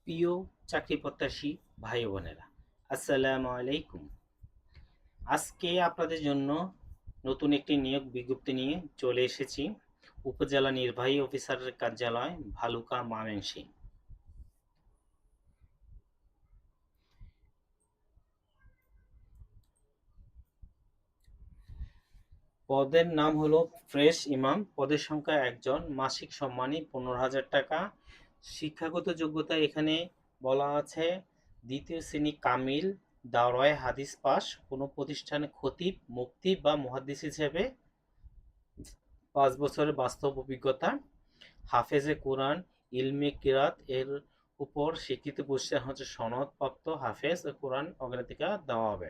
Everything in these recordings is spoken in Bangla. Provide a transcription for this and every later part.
প্রিয় চাকরি প্রত্যাশী ভাই বোনেরা, আসসালামু আলাইকুম। আজকে আপনাদের জন্য নতুন একটি নিয়োগ বিজ্ঞপ্তি নিয়ে চলে এসেছি। উপজেলা নির্বাহী অফিসারের কার্যালয়, ভালুকা, ময়মনসিংহ। পদের নাম হলো ফ্রেশ ইমাম। পদের সংখ্যা একজন। মাসিক সম্মানী 15,000 টাকা। শিক্ষাগত যোগ্যতা এখানে বলা আছে দ্বিতীয় শ্রেণী কামিল, দাওরায়ে হাদিস পাস, কোনো প্রতিষ্ঠানে খতিব, মুফতি বা মুহাদ্দিস হিসেবে 5 বছরের বাস্তব অভিজ্ঞতা, হাফেজে কোরআন, ইলমে কিরাত এর উপর স্বীকৃতি প্রতিষ্ঠান হচ্ছে সনদপ্রাপ্ত হাফেজ কোরআন অগ্রাধিকার দেওয়া হবে।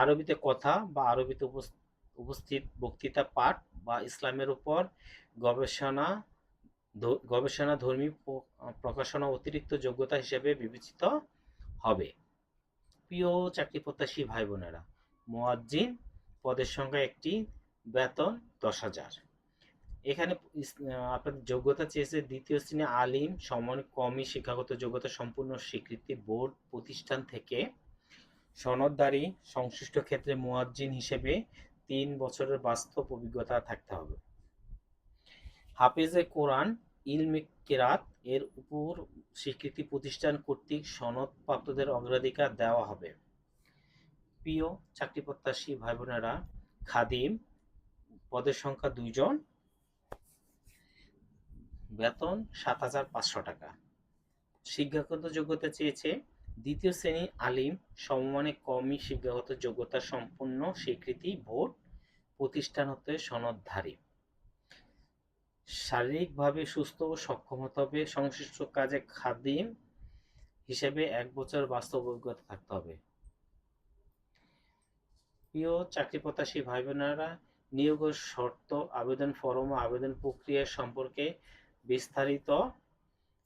আরবিতে কথা বা আরবিতে উপস্থিত বক্তৃতা পাঠ বা ইসলামের উপর গবেষণা গবেষণাধর্মী প্রকাশনা অতিরিক্ত যোগ্যতা হিসেবে বিবেচিত হবে। প্রিয় চাকরি প্রত্যাশী ভাই বোনেরা, মুয়াজ্জিন পদের সংখ্যা একটি, বেতন 10,000। এখানে আপনাদের যোগ্যতা চেয়েছে দ্বিতীয় শ্রেণী আলিম, সমমানের কওমি শিক্ষাগত যোগ্যতা সম্পূর্ণ স্বীকৃতি বোর্ড প্রতিষ্ঠান থেকে সনদধারী, সংশ্লিষ্ট ক্ষেত্রে মুয়াজ্জিন হিসেবে 3 বছরের বাস্তব অভিজ্ঞতা থাকতে হবে। হাফেজে কোরআন, ইলমে কেরাত এর উপর স্বীকৃতি প্রতিষ্ঠান কর্তৃক সনদপ্রাপ্তদের অগ্রাধিকার দেওয়া হবে। প্রিয় চাকরি প্রত্যাশী ভাই বোনেরা, খাদিম পদের সংখ্যা 2 জন, বেতন 7,500 টাকা। শিক্ষাগত যোগ্যতা চেয়েছে দ্বিতীয় শ্রেণী আলিম, সমমানের কওমি শিক্ষাগত যোগ্যতা সম্পূর্ণ স্বীকৃতি বোর্ড প্রতিষ্ঠান হতে সনদধারী। শারীরিকভাবে সুস্থ ও সক্ষম হতে হবে। সংশ্লিষ্ট কাজে খাদিম হিসেবে 1 বছর বাস্তব অভিজ্ঞতা থাকতে হবে। প্রিয় চাকরি প্রত্যাশী ভাই বোনেরা, নিয়োগের শর্ত, আবেদন ফরম ও আবেদন প্রক্রিয়া সম্পর্কে বিস্তারিত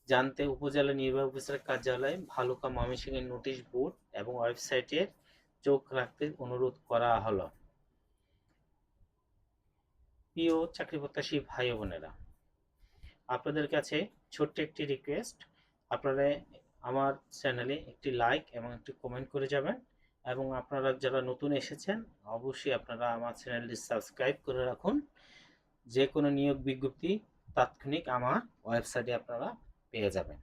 জানতে উপজেলা নির্বাহী অফিসারের কার্যালয়, ভালুকা, ময়মনসিংহের নোটিশ বোর্ড এবং ওয়েবসাইটে চোখ রাখতে অনুরোধ করা হলো। প্রিয় চাকরি প্রত্যাশী ভাই বোনেরা, আপনাদের কাছে ছোট্ট একটি রিকোয়েস্ট, আপনারা আমার চ্যানেলে একটি লাইক এবং একটি কমেন্ট করে যাবেন, এবং আপনারা যারা নতুন এসেছেন অবশ্যই আপনারা আমার চ্যানেলটি সাবস্ক্রাইব করে রাখুন। যে কোনো নিয়োগ বিজ্ঞপ্তি তাৎক্ষণিক আমার ওয়েবসাইটে আপনারা পেয়ে যাবেন।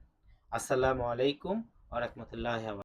আসসালামু আলাইকুম ওয়া রাহমাতুল্লাহি ওয়া বারাকাতুহু।